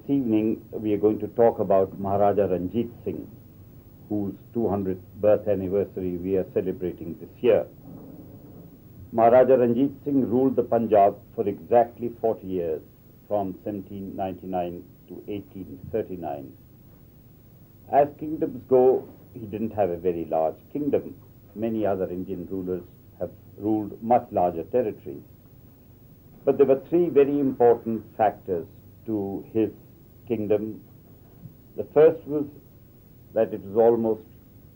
evening we are going to talk about Maharaja Ranjit Singh, whose 200th birth anniversary we are celebrating this year. Maharaja Ranjit Singh ruled the Punjab for exactly 40 years, from 1799 to 1839. As kingdoms go, he didn't have a very large kingdom. Many other Indian rulers have ruled much larger territories. But there were three very important factors to his kingdom. The first was that it was almost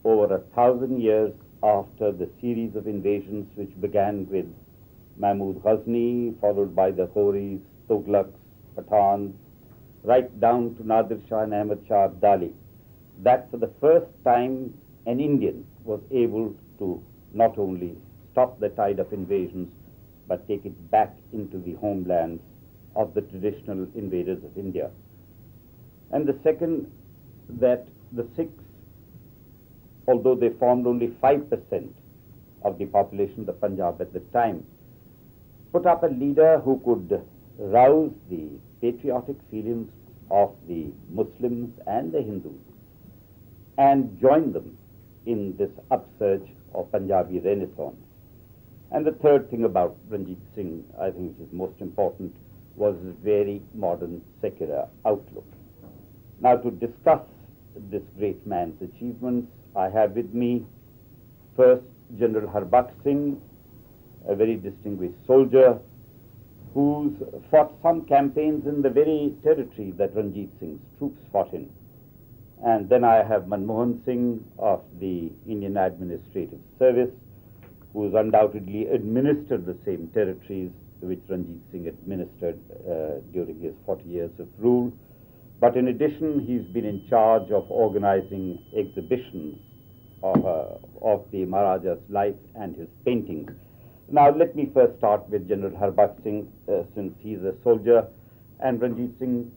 over 1,000 years after the series of invasions which began with Mahmud Ghazni, followed by the Ghoris, Tughlaqs, Pathans, right down to Nadir Shah and Ahmad Shah Abdali, that for the first time an Indian was able to not only stop the tide of invasions, but take it back into the homelands of the traditional invaders of India. And the second, that the Sikhs, although they formed only 5% of the population of the Punjab at the time, put up a leader who could rouse the patriotic feelings of the Muslims and the Hindus and join them in this upsurge of Punjabi Renaissance. And the third thing about Ranjit Singh, I think which is most important, was his very modern secular outlook. Now, to discuss this great man's achievements, I have with me first General Harbakh Singh, a very distinguished soldier who's fought some campaigns in the very territory that Ranjit Singh's troops fought in. And then I have Manmohan Singh of the Indian Administrative Service, who's undoubtedly administered the same territories which Ranjit Singh administered during his 40 years of rule. But in addition, he's been in charge of organizing exhibitions of the Maharaja's life and his paintings. Now, let me first start with General Harbakh Singh, since he's a soldier, and Ranjit Singh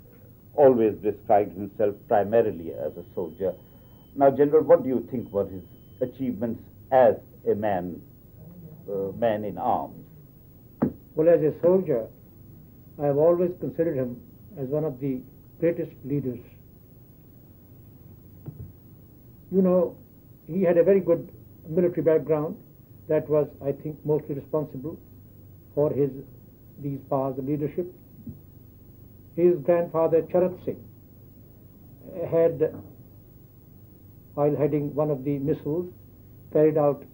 always described himself primarily as a soldier. Now, General, what do you think were his achievements as a man in arms? Well, as a soldier, I have always considered him as one of the greatest leaders. You know, he had a very good military background that was, I think, mostly responsible for these powers of leadership. His grandfather, Charat Singh, had, while heading one of the missiles, carried out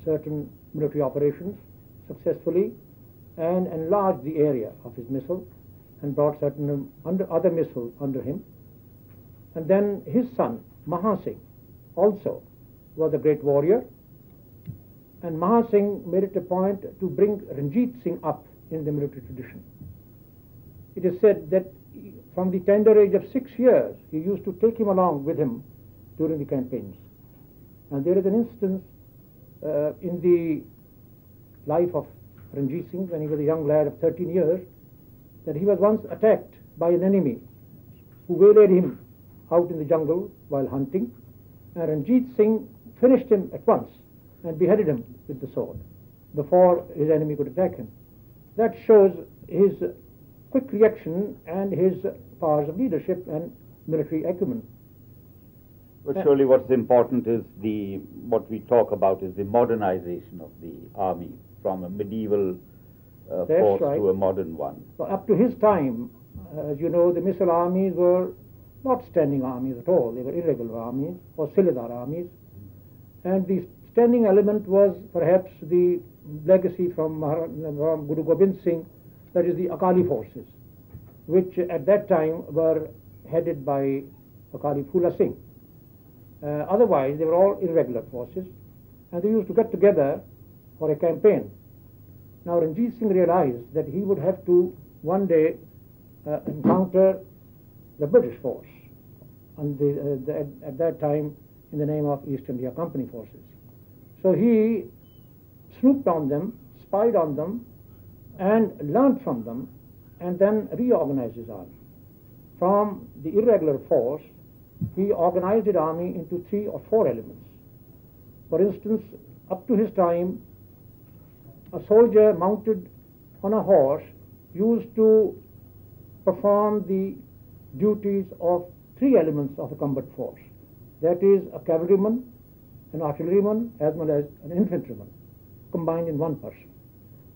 certain military operations successfully and enlarged the area of his missile and brought certain other missiles under him. And then his son, Maha Singh, also was a great warrior. And Maha Singh made it a point to bring Ranjit Singh up in the military tradition. It is said that from the tender age of 6 years, he used to take him along with him during the campaigns. And there is an instance in the life of Ranjit Singh, when he was a young lad of 13 years, that he was once attacked by an enemy who waylaid him out in the jungle while hunting, and Ranjit Singh finished him at once and beheaded him with the sword before his enemy could attack him. That shows his quick reaction and his powers of leadership and military acumen. But surely what's important is what we talk about is the modernization of the army from a medieval force to a modern one. So up to his time, as you know, the missile armies were not standing armies at all. They were irregular armies or Siladar armies. And the standing element was perhaps the legacy from Guru Gobind Singh, that is the Akali forces, which at that time were headed by Akali Phula Singh. Otherwise, they were all irregular forces, and they used to get together for a campaign. Now, Ranjit Singh realized that he would have to one day encounter the British force, and at that time in the name of East India Company forces. So he snooped on them, spied on them, and learned from them, and then reorganized his army. From the irregular force, he organized his army into 3 or 4 elements. For instance, up to his time, a soldier mounted on a horse used to perform the duties of three elements of a combat force. That is, a cavalryman, an artilleryman, as well as an infantryman, combined in one person.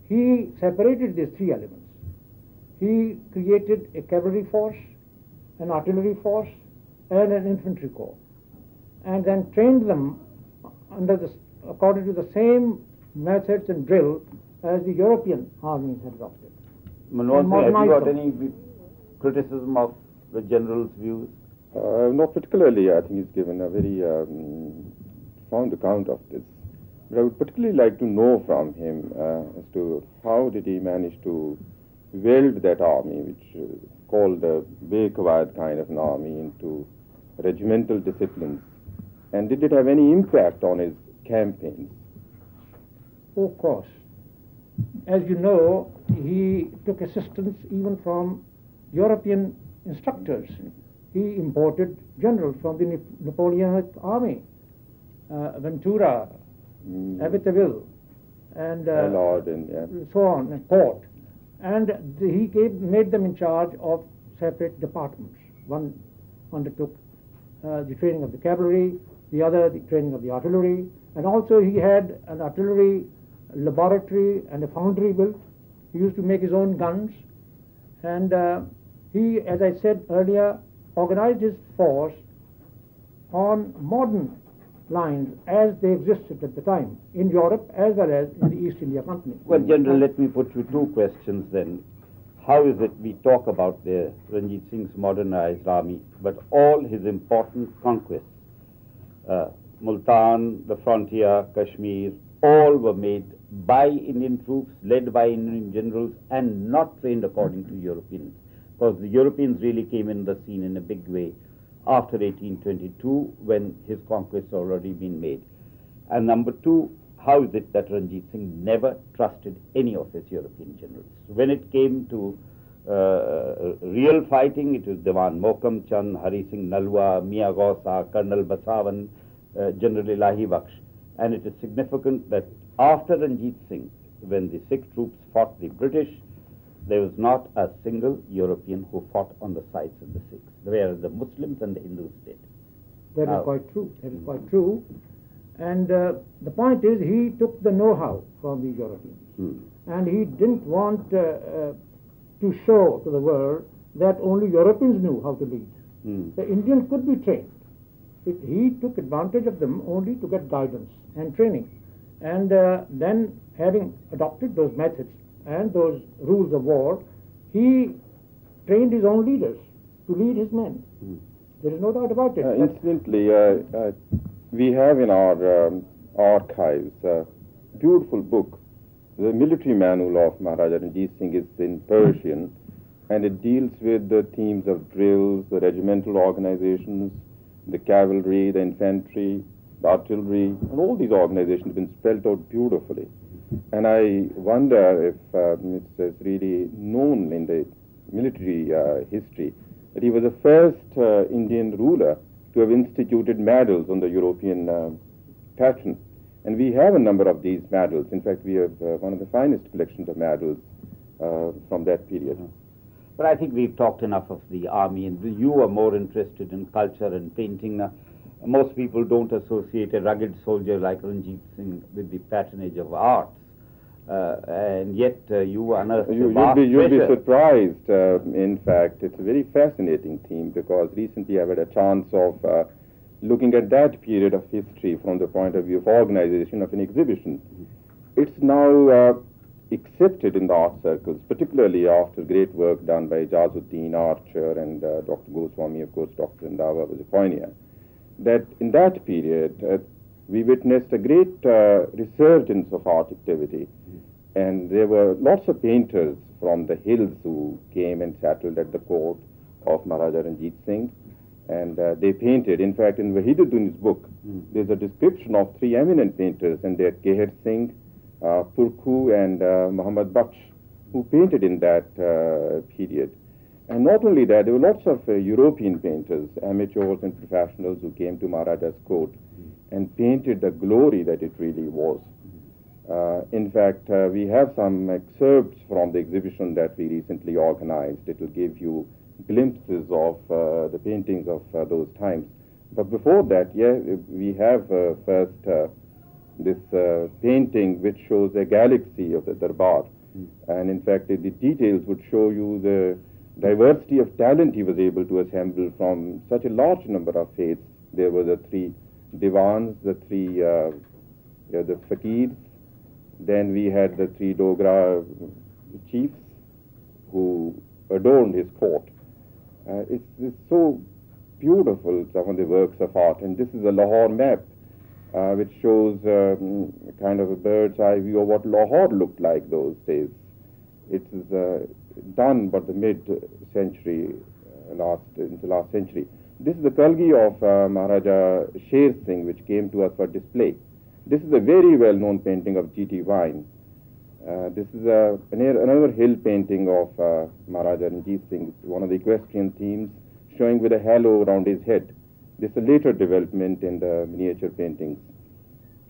He separated these three elements. He created a cavalry force, an artillery force, and an infantry corps, and then trained them according to the same methods and drill as the European armies had adopted. Manmohan Singh, have you got any criticism of the general's views? Not particularly. I think he's given a very profound account of this. But I would particularly like to know from him as to how did he manage to weld that army, which is called a Bekawad kind of an army, into regimental disciplines. And did it have any impact on his campaigns? Of course. As you know, he took assistance even from European instructors. He imported generals from the Napoleonic army, Ventura, Abitaville, and Allard and so on, and Port. And he made them in charge of separate departments. One undertook the training of the cavalry, the other the training of the artillery, and also he had an artillery laboratory and a foundry built. He used to make his own guns, and he, as I said earlier, organized his force on modern lines as they existed at the time in Europe as well as in the East India Company. Well, General, let me put you two questions then. How is it we talk about the Ranjit Singh's modernized army, but all his important conquests, Multan, the frontier, Kashmir, all were made by Indian troops, led by Indian generals, and not trained according to Europeans? Because the Europeans really came in the scene in a big way after 1822, when his conquests had already been made. And number two, how is it that Ranjit Singh never trusted any of his European generals? When it came to real fighting, it was Diwan Mokam Chand, Hari Singh Nalwa, Mia Gausa, Colonel Basavan, General Ilahi Baksh. And it is significant that after Ranjit Singh, when the Sikh troops fought the British, there was not a single European who fought on the sides of the Sikhs, whereas the Muslims and the Hindus did. That is quite true. That is quite true. And the point is, he took the know-how from the Europeans, and he didn't want to show to the world that only Europeans knew how to lead. The Indians could be trained. He took advantage of them only to get guidance and training. And then, having adopted those methods and those rules of war, he trained his own leaders to lead his men. There is no doubt about it. Incidentally, we have in our archives a beautiful book. The military manual of Maharaja Ranjit Singh is in Persian, and it deals with the themes of drills, the regimental organizations, the cavalry, the infantry, the artillery, and all these organizations have been spelled out beautifully. And I wonder if it's really known in the military history that he was the first Indian ruler to have instituted medals on the European pattern. And we have a number of these medals. In fact, we have one of the finest collections of medals from that period. But I think we've talked enough of the army, and you are more interested in culture and painting. Most people don't associate a rugged soldier like Ranjit Singh with the patronage of arts. And yet you unearthed a vast You'll be treasure. surprised. In fact, it's a very fascinating theme, because recently I've had a chance of looking at that period of history from the point of view of organization of an exhibition. It's now accepted in the art circles, particularly after great work done by Jazuddin Archer and Dr. Goswami, of course. Dr. Randhawa was a pioneer, that in that period we witnessed a great resurgence of art activity. And there were lots of painters from the hills who came and settled at the court of Maharaja Ranjit Singh. And they painted. In fact, in Wahiduddin's book, there's a description of three eminent painters, and they're Keher Singh, Purkhu, and Muhammad Baksh, who painted in that period. And not only that, there were lots of European painters, amateurs and professionals, who came to Maharaja's court and painted the glory that it really was. In fact, we have some excerpts from the exhibition that we recently organized. It will give you glimpses of the paintings of those times. But before that, we have first this painting which shows a galaxy of the Darbar. And in fact, the details would show you the diversity of talent he was able to assemble from such a large number of faiths. There were the three divans, the three the fakirs. Then we had the three Dogra chiefs who adorned his court. It's so beautiful, some of the works of art. And this is a Lahore map, which shows kind of a bird's eye view of what Lahore looked like those days. It is done but the mid-century, into last century. This is the Kalgi of Maharaja Sher Singh, which came to us for display. This is a very well-known painting of G.T. Vine. This is another hill painting of Maharaja Ranjit Singh, one of the equestrian themes, showing with a halo around his head. This is a later development in the miniature paintings.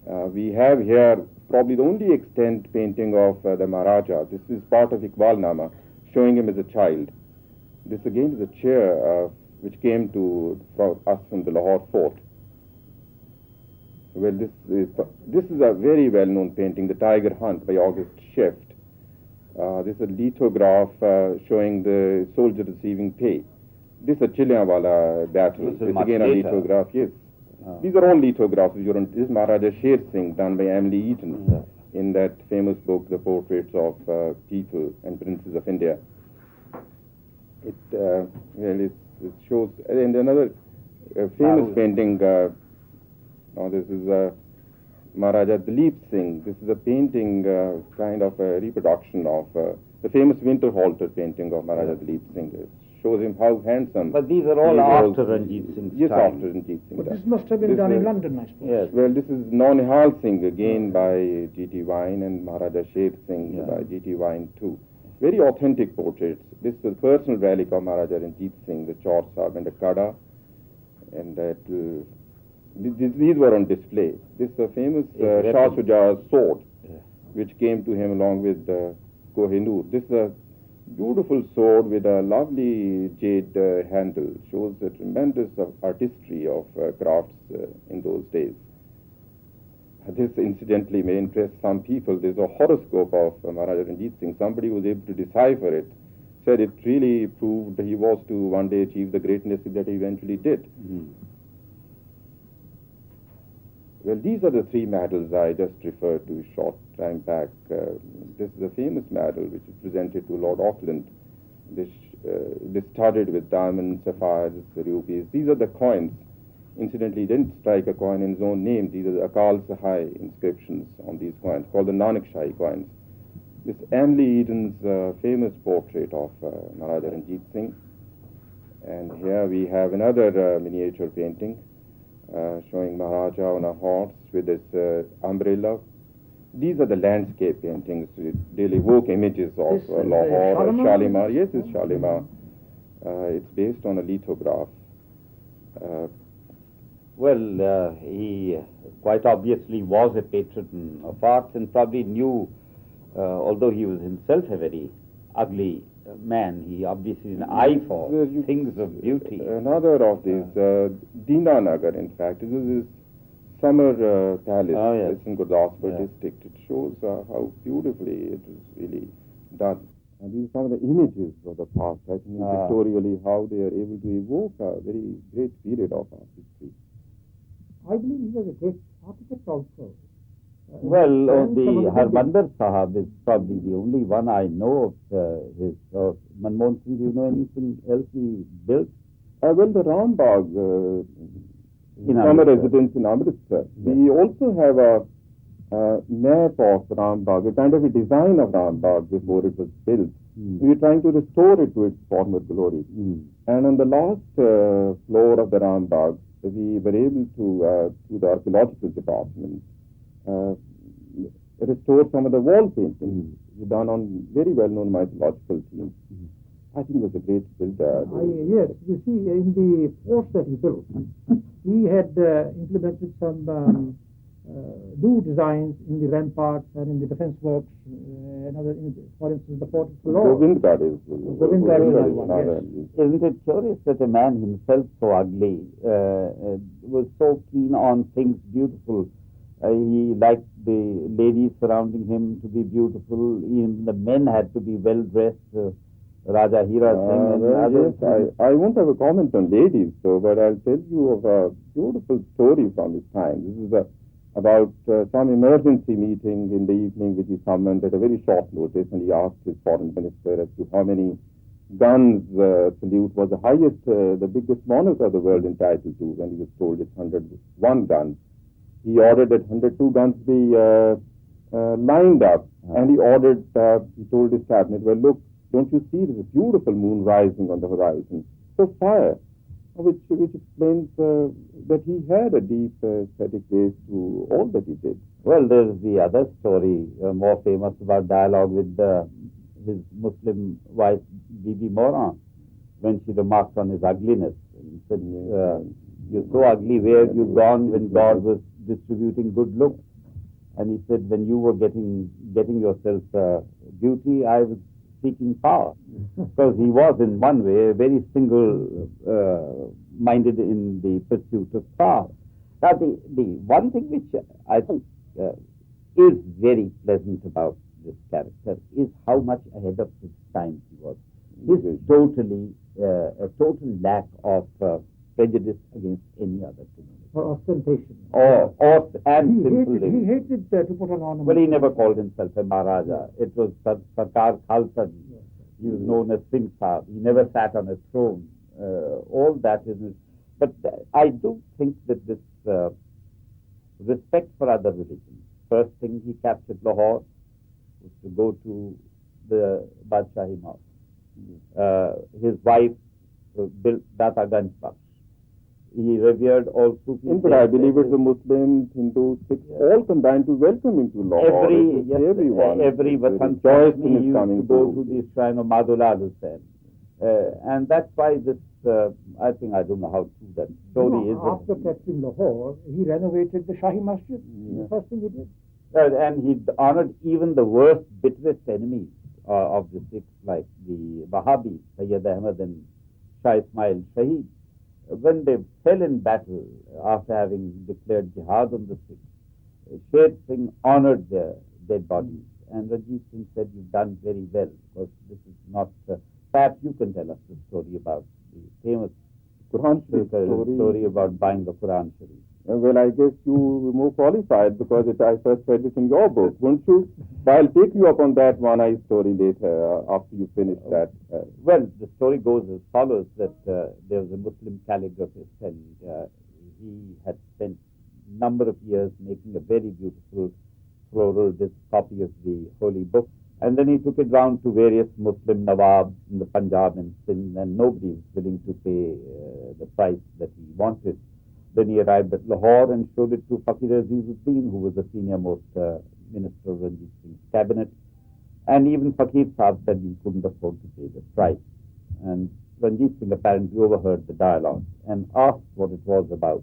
We have here probably the only extant painting of the Maharaja. This is part of Iqbal Nama, showing him as a child. This again is a chair which came to us from the Lahore fort. Well, this is a very well-known painting, The Tiger Hunt by August Scheft. This is a lithograph showing the soldier receiving pay. This is a Chilianwala battle. This is it's again a lithograph, yes. These are all lithographs. This is Maharaja Sher Singh, done by Emily Eaton in that famous book, The Portraits of People and Princes of India. It shows, and another famous painting. Now this is Maharaja Dalip Singh. This is a painting, kind of a reproduction of the famous winter halter painting of Maharaja Dalip Singh. It shows him how handsome. But these are all after Ranjit Singh's yes, time. after Ranjit Singh. But this must have been done in London, I suppose. Yes. Well, this is Nonihal Singh, again by G.T. Vine, and Maharaja Sher Singh by G.T. Vine too. Very authentic portraits. This is a personal relic of Maharaja Ranjit Singh, the Chaur Sahib and the Kada. And that these were on display. This is a famous Shah Shuja's sword, which came to him along with Kohinoor. This is a beautiful sword with a lovely jade handle. Shows the tremendous artistry of crafts in those days. This incidentally may interest some people. There's a horoscope of Maharaja Ranjit Singh. Somebody was able to decipher it, said it really proved he was to one day achieve the greatness that he eventually did. Well, these are the three medals I just referred to a short time back. This is a famous medal which is presented to Lord Auckland. This studded with diamonds, sapphires, rupees. These are the coins. Incidentally, he didn't strike a coin in his own name. These are the Akal Sahai inscriptions on these coins, called the Nanak Shahi coins. This Emily Eden's famous portrait of Maharaja Ranjit Singh. And here we have another miniature painting showing Maharaja on a horse with this umbrella. These are the landscape paintings. They'll evoke images of Lahore, Shalimar. Yes, it's Shalimar. It's based on a lithograph. Well, he quite obviously was a patron of arts and probably knew, although he was himself a very ugly man, he obviously had an eye for things of beauty. Another of these, Dina Nagar, in fact, this is his summer palace. It's in Gurdaspur district. It shows how beautifully it was really done. And these are some of the images of the past, I think, pictorially, how they are able to evoke a very great period of our history. I believe he was a great architect also. Well, the Harbandar Sahab is probably the only one I know of his. Manmohan Singh, do you know anything else he built? Well, the Rambagh, summer residence in Amritsar. We also have a map of Rambagh, a kind of a design of Rambagh before it was built. We are trying to restore it to its former glory. And on the last floor of the Rambagh, we were able to, through the archaeological department, restore some of the wall paintings done on very well-known mythological themes. I think it was a great builder. Yes, you see, in the forts that he built, he had implemented some do designs in the ramparts and in the defense works. For instance, the fort of Lahore. Govindgarh is another one, yes. Isn't it curious that a man himself so ugly was so keen on things beautiful? He liked the ladies surrounding him to be beautiful. Even the men had to be well dressed. Raja Hira Singh and others. Yes, I won't have a comment on ladies, though, but I'll tell you of a beautiful story from his time. This is about some emergency meeting in the evening which he summoned at a very short notice, and he asked his foreign minister as to how many guns salute was the highest, the biggest monarch of the world entitled to, and he was told it's 101 guns. He ordered that 102 guns be lined up, and he told his cabinet, well, look, don't you see there's a beautiful moon rising on the horizon? So fire, which explains that he had a deep aesthetic base to all that he did. Well, there's the other story, more famous, about dialogue with his Muslim wife, Bibi Moran, when she remarked on his ugliness. And said, you're so ugly, where have you gone when God was distributing good looks? And he said, when you were getting yourself beauty, I was seeking power. Because he was, in one way, very single-minded in the pursuit of power. Now, the one thing which I think is very pleasant about this character is how much ahead of his time he was. His a total lack of prejudice against any other community. Or ostentation. Simply. He hated to put on ornament. Well, he never called himself a Maharaja. It was Sarkar Khalsa. He was known as Singh Sahib. He never sat on a throne. All that is. But I do think that this respect for other religions. First thing, he captured Lahore, was to go to the Badshahi Mosque. His wife built Data Ganj Baksh. He revered all Sufi. In fact, I believe it's the Muslims, Hindus, Sikhs, all combined to welcome him to Lahore. Everyone. Every Vasant Panchami he used to go to the shrine of Madhulal Hussain. And that's why this, I don't know how true that story is. After capturing Lahore, he renovated the Shahi Masjid. The first thing he did. And he honored even the worst, bitterest enemies of the Sikhs, like the Wahhabis, Sayyid Ahmad and Shah Ismail Shaheed. When they fell in battle after having declared jihad on the Sikhs, Sher Singh honored their dead bodies. And Ranjit Singh said, you've done very well, because this is not... perhaps you can tell us the story about the famous Quran story about buying the Quran Sharif. Well, I guess you were more qualified because I first read it in your book, wouldn't you? But I'll take you up on that one story later after you finish that. Well, the story goes as follows, that there was a Muslim calligraphist, and he had spent a number of years making a very beautiful floral copy of the holy book. And then he took it round to various Muslim Nawabs in the Punjab and Sindh, and nobody was willing to pay the price that he wanted. Then he arrived at Lahore and showed it to Fakir Azizuddin, who was the senior-most minister of Ranjit Singh's cabinet. And even Fakir Sahib said he couldn't afford to pay the price. And Ranjit Singh apparently overheard the dialogue and asked what it was about.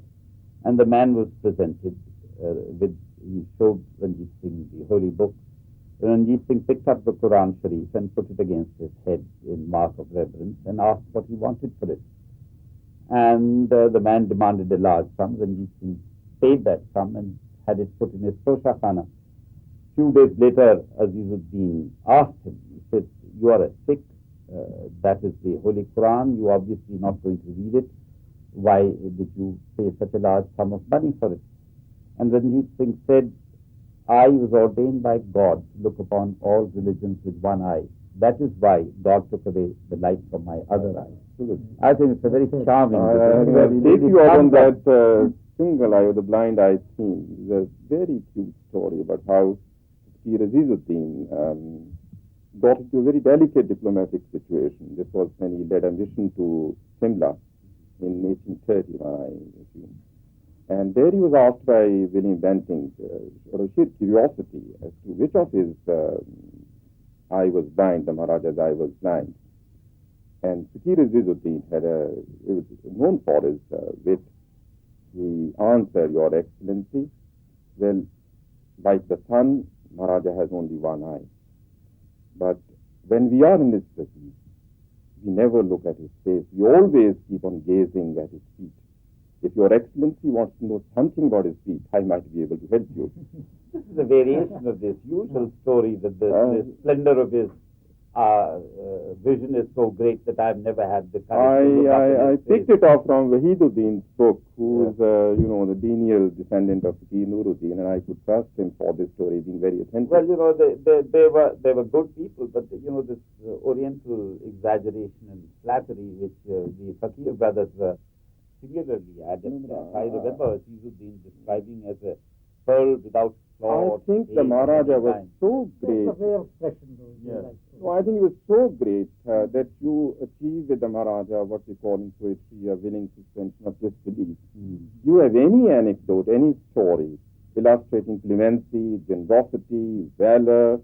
And the man was presented he showed Ranjit Singh the holy book. Ranjit Singh picked up the Quran Sharif and put it against his head in mark of reverence and asked what he wanted for it. And the man demanded a large sum. Ranjit Singh paid that sum and had it put in his Tosha Khana. Few days later, Azizuddin asked him, he said, you are a Sikh, that is the Holy Quran, you are obviously not going to read it. Why did you pay such a large sum of money for it? And Ranjit Singh said, I was ordained by God to look upon all religions with one eye. That is why God took away the light from my other eye. I think it's a very charming. Take you out on that single eye or the blind eye theme. It's a very cute story about how Fakir Azizuddin got into a very delicate diplomatic situation. This was when he led a mission to Simla in 1830, I assume. And there he was asked by William Bentinck, out of sheer curiosity, as to which of his eye was blind, the Maharaja's eye was blind. And Fakir Azizuddin was known for his wit. He answered, Your Excellency, Well, like the sun, Maharaja has only one eye. But when we are in his presence, we never look at his face. We always keep on gazing at his feet. If Your Excellency wants to know something about his feet, I might be able to help you. This is a variation of this usual story that the splendor of his vision is so great that I've never had the courage to look up in I his picked face. it up from Wahiduddin's book, who is, the lineal descendant of Fakir Nuruddin, and I could trust him for this story being very authentic. Well, they were good people, but this Oriental exaggeration and flattery which the Fakir brothers were singularly adept at. I remember Wahiduddin describing as a pearl without flaw. I think the Maharaja was so great. It's a way of expression, though. Yeah. No, I think it was so great that you achieved with the Maharaja what we call in poetry a willing suspension of disbelief. You have any anecdote, any story illustrating clemency, generosity, valor,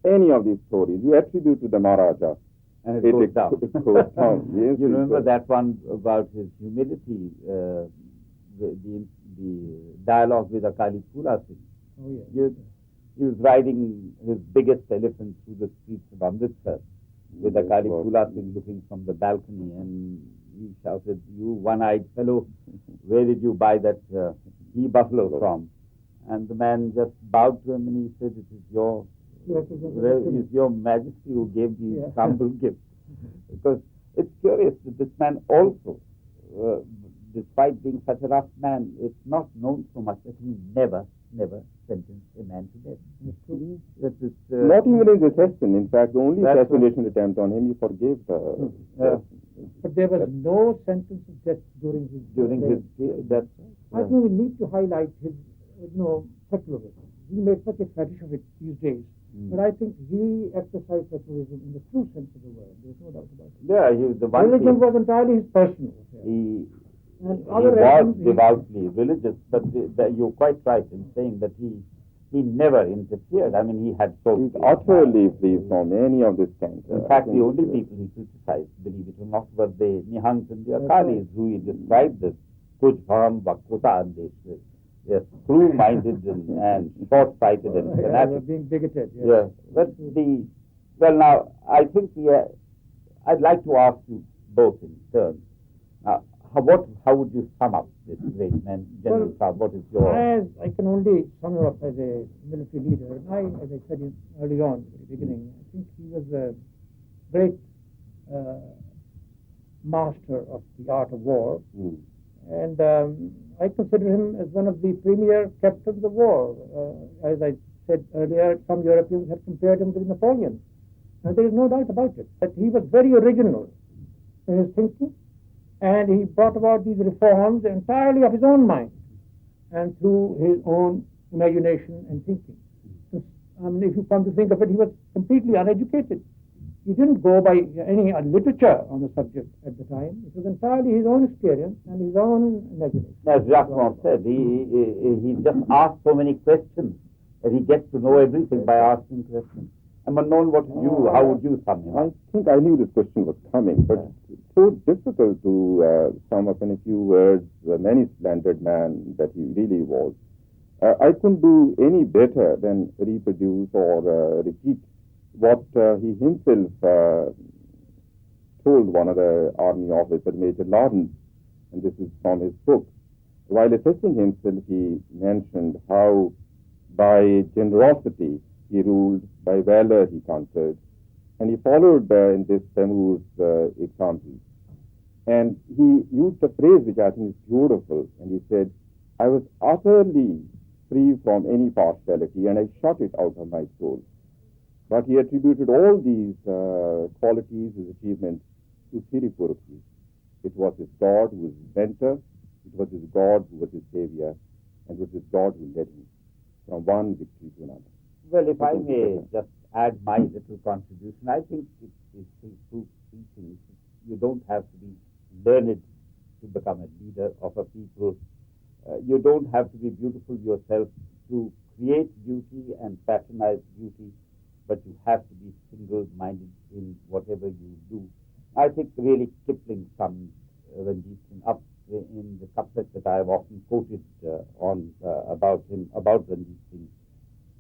any of these stories, you attribute to the Maharaja. And it goes down. It goes down. Yes, you remember that one about his humility, the dialogue with Akali Pula Singh. Oh, yeah. He was riding his biggest elephant through the streets of Amritsar with Akali Pula Singh looking from the balcony, and he shouted, "You one-eyed fellow, where did you buy that he-buffalo from?" And the man just bowed to him and he said, "It is your Majesty who gave me this humble gift." Because it's curious that this man also, despite being such a rough man, it's not known so much that he never sentenced a man to death. Not even in the session. In fact, the only assassination attempt on him, he forgave the... But there was no sentence of death during his death. I think we need to highlight his, secularism. We make such a fetish of it these days. But I think he exercised secularism in the true sense of the word. There's no doubt about it. Yeah, he was the one. Religion was entirely his personal affair. He was devoutly religious, but you're quite right in saying that he never interfered. I mean, he had He's utterly free from any of this kind. In fact, the only people he criticized, believe it or not, were the Nihants and the Akalis, who he described as Kujbham Vakota, and they're screw-minded and short-sighted and fanatic. Being bigoted. Yeah. But now, I think I'd like to ask you both in turn. Now, how would you sum up this great man, General Saab? What is your... I can only sum him up as a military leader. And as I said early on, at the beginning, I think he was a great master of the art of war. And I consider him as one of the premier captains of the war. As I said earlier, some Europeans have compared him with Napoleon. And there is no doubt about it, that he was very original in his thinking, and he brought about these reforms entirely of his own mind and through his own imagination and thinking. If you come to think of it, he was completely uneducated. He didn't go by any literature on the subject at the time. It was entirely his own experience and his own imagination. As Jacques said, he just asked so many questions that he gets to know everything by asking questions. And Manon, how would you sum him? I think I knew this question was coming, but it's so difficult to sum up in a few words the many splendid man that he really was. I couldn't do any better than reproduce or repeat what he himself told one of the army officers, Major Lawrence, and this is from his book. While assessing himself, he mentioned how by generosity he ruled, by valor he conquered, and he followed in this Taimur's example. And he used a phrase which I think is beautiful, and he said, "I was utterly free from any partiality, and I shot it out of my soul." But he attributed all these qualities, his achievements, to Siripurki. It was his God who was his mentor, it was his God who was his savior, and it was his God who led him from one victory to another. Well, if I may just add my little contribution, I think it proves three things. You don't have to be learned to become a leader of a people. You don't have to be beautiful yourself to create beauty and patronize beauty, but you have to be single-minded in whatever you do. I think really Kipling sums Ranjit Singh up in the couplet that I have often quoted about about him, about Ranjit Singh,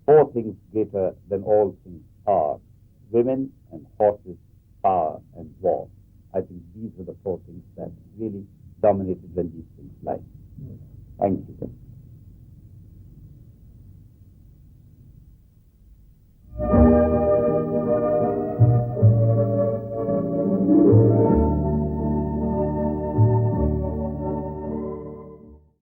four things greater than all things are: women and horses, power and war. I think these were the four things that really dominated Ranjit